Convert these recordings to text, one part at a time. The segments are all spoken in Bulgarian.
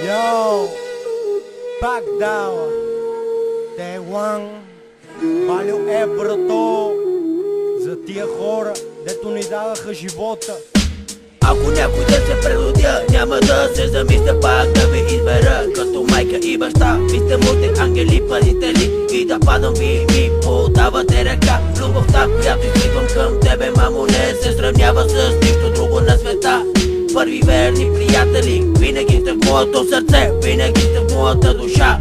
Yo, back down. Day one, валил еврото за тия хора, дето ни даваха живота. Ако някой да се преродя, няма да се замисля пак да ви избера. Като майка и баща, ви сте моите ангели, пазители. И да падам, ви ми подавате ръка. Любовта, която изпитвам към тебе, мамо, не се сравнява с нищо друго на света. Първи верни приятели, винаги сте в моето сърце, винаги сте в моята душа.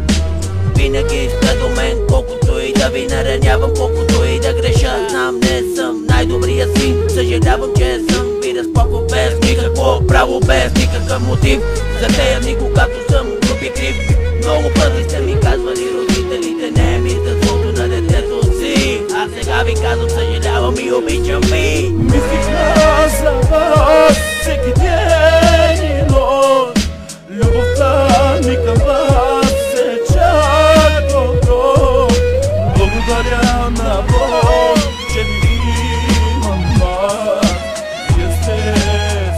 Винаги сте до мен, колкото и да ви наранявам, колкото и да греша. Знам, не съм най-добрия си, съжалявам, че съм ви разпоквал без никакво право, без никакъв мотив. За тея дни, когато съм груб и крив, много пъти сте ми казвали родителите, не мислят злото на детето си. А сега ви казвам, съжалявам и обичам ви. Мислих за вас всеки ден и нощ. Любовта ми към вас е чак добро. Благодаря на Бог, че ви имам вас. Вие сте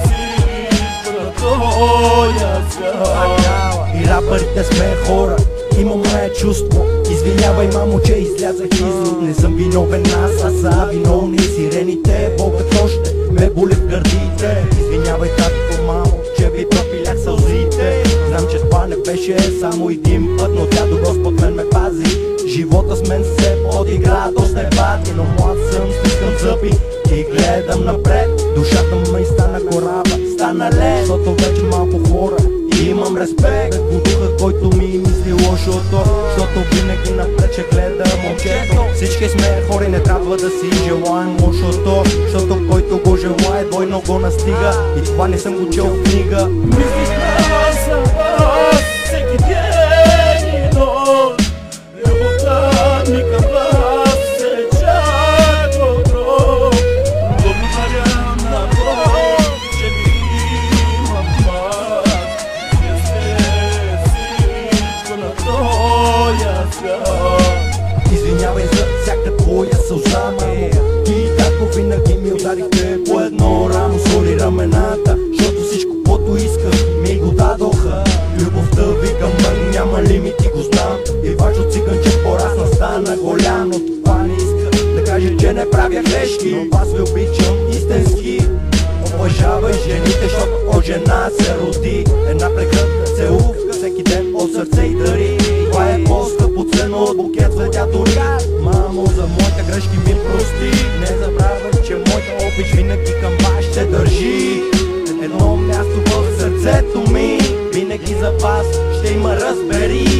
всичко на този свят. И рапърите сме хора, имаме чувство. Извинявай, мамо, че излязах извод. Не съм виновен аз, а са виновни сирените. Богът още ме боли в гърдите. Извинявай, татко, мамо, че ви пропилях сълзите. Знам, че това не беше само един път, но тя до Господ мен ме пази. Живота с мен се подигра доста ебати, но млад съм, стискам зъби и гледам напред. Душата ми стана кораба, стана лед, защото вече малко хора и имам респект от духа, който ми мисли лошото, защото винаги напред ще гледа момчето. Всички сме хора и не трябва да си желаем лошото, защото който го желае двойно го настига. И това не съм го чел в книга. Мислих за вас всеки ден и нощ. Любовта ми към вас е чак добро. Благодаря на Бог, че ви имам вас. Вие сте всичко на този свят. Извинявай за всяка твоя сълза, мамо. Ти, както винаги ми ударихте по едно рамо, соли рамената, защото всичко, което исках, ми го дадоха. Любовта ви към мен няма лимити, го знам. И вашо циганче порасна, стана голям, но това не иска да кажа, че не правя грешки. Но вас ви обичам истински. Уважавай жените, защото от жена се роди. Една прегръдка, целувка всеки ден от сърце и дари. Това е по-скъпо ценно от букет цветя дори. Мамо, за моите грешки ми прости. Не забравяй, че моята обич винаги към вас ще държи. Едно място в сърцето ми, винаги за вас ще има, разбери.